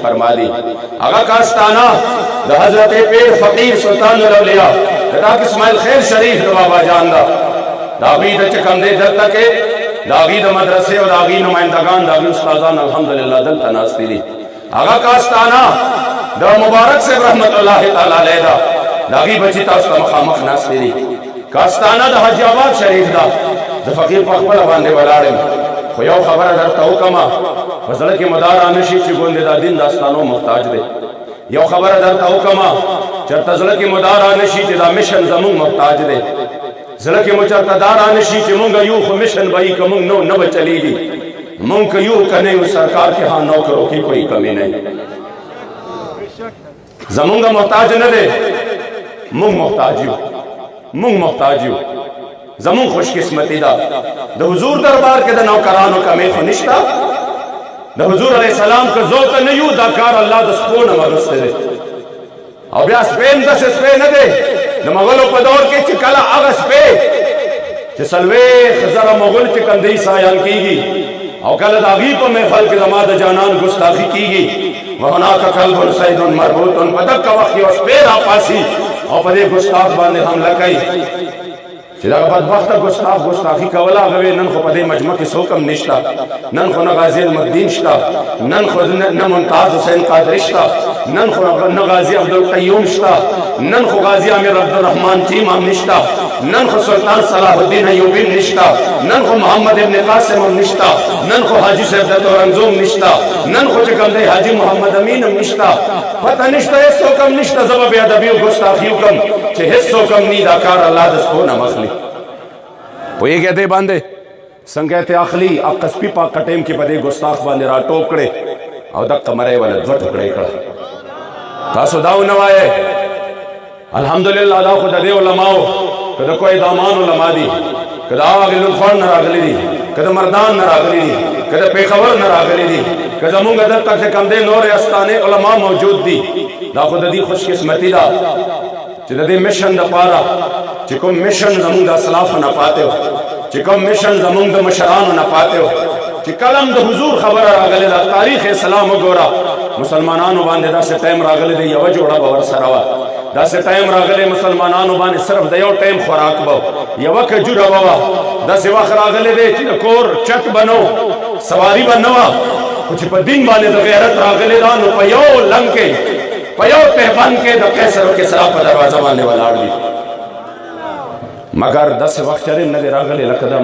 फरमा दी आगा कास्ताना हजरत पीर फकीर सुल्तान औलिया जनाब इस्माइल खैर शरीफ बाबा जानदा दावीद चकम दे दल तक दावीद मदरसे और दागी नुमाइंदगान दागी उस्तादान अल्हम्दुलिल्लाह दल तनास्तीरी आगा कास्ताना द मुबारक से रहमतुल्लाह तआला अलैहा दागी बची तास्ता मखामख नास्तीरी कास्ताना द हजाबाद शरीफ दा द फकीर पखबल बांधे वलाड़े खोया खबर दरता हुकमा फजल के मदार आनशी चिगोंदे दा दिन दास्तानो मोहताज दे यो खबर दरता हुकमा चरतजल के मदार आनशी दा मिशन जमुंग मोहताज दे जल के मुचरतदार आनशी चिमुंग यू मिशन भाई कमुंग नो न चलेगी मुंग यू कने उस सरकार के हां नौकरों की कोई कमी नहीं जमुंग मोहताज न दे मुंग मोहताज यू मुंग मोहताज यू जमुन खुशकिस्मती दा द हुजूर दरबार के द नौकरानो का में फनिश्ता द हुजूर अलैहि सलाम का जोत न you Dakar Allah the spoon मगस्ते दे अब या स्पेन दस स्पेन दे द मगलो पदौर के चिकला अगस पे चसलवे खजरा मगल चिकंदी सायान कीगी और कल दागी को में फल के जमात जानन गुस्ताखी कीगी वहना का कल्ब सैदुन मरबूतुन पदक का वक्त उस पे आपासी और पदे गुस्ताख बांधे हम लकई चिराग बदबख्त गुस्ताख गुस्ताखी कवला गवे नन खो पदे मजमा के सोकम निश्ता नन खो न गाजी मद्दीन श्ता नन खो न मुमताज हुसैन कादरी श्ता नन खो न गाजी अब्दुल कय्यूम श्ता नन खो गाजी आमिर अब्दुल रहमान टीमाम निश्ता नन खो सुल्तान सलाहुद्दीन अय्यूबी निश्ता नन खो मोहम्मद इब्न कासिम निश्ता नन खो हाजी सैयद रंजूम निश्ता नन खो चकंदे हाजी मोहम्मद अमीन निश्ता पता निश्ता सोकम निश्ता जवाब अदबी गुस्ताखी कम चे हिस्सो कम नी दाकार अल्लाह दसको न मखली वो ये कहते बांधे संगते अखली अब कस्पी पाक कटेम के पदे गुस्ताख बांधे रा टोकड़े और दक मरे वाले दो टुकड़े कड़ा तासो दाऊ नवाए अल्हम्दुलिल्लाह अल्लाह खुदा दे उलमाओ कदा कोई दामान उलमा दी कदा आगे लुफान न रागली दी कदा मर्दान न रागली दी कदा पेखवर न रागली दी कदा मुंग दर तक कम दे नूर अस्ताने उलमा मौजूद दी दा खुदा दी खुशकिस्मती दा चिदे मिशन द पारा चिको मिशन जमुंग द सलाफ न पाते हो चिको मिशन जमुंग द मशरान न पाते हो चिकलम द हुजूर खबर रागले दा तारीख इस्लाम गोरा मुसलमानानो बांधे दा से टाइम रागले दे यव जोड़ा बावर सरवा दा से टाइम रागले मुसलमानानो बांधे सिर्फ दयो टाइम खुराक बो यव के जुड़ा बावा दा से वख रागले दे चिकोर चट बनो सवारी बनवा कुछ पर दिन वाले द गैरत रागले दा नो पयो लंके पयो पहबन के द कैसर के सराप दरवाजा वाले वाला मगर 10 वक्त चरे न रागले लकदा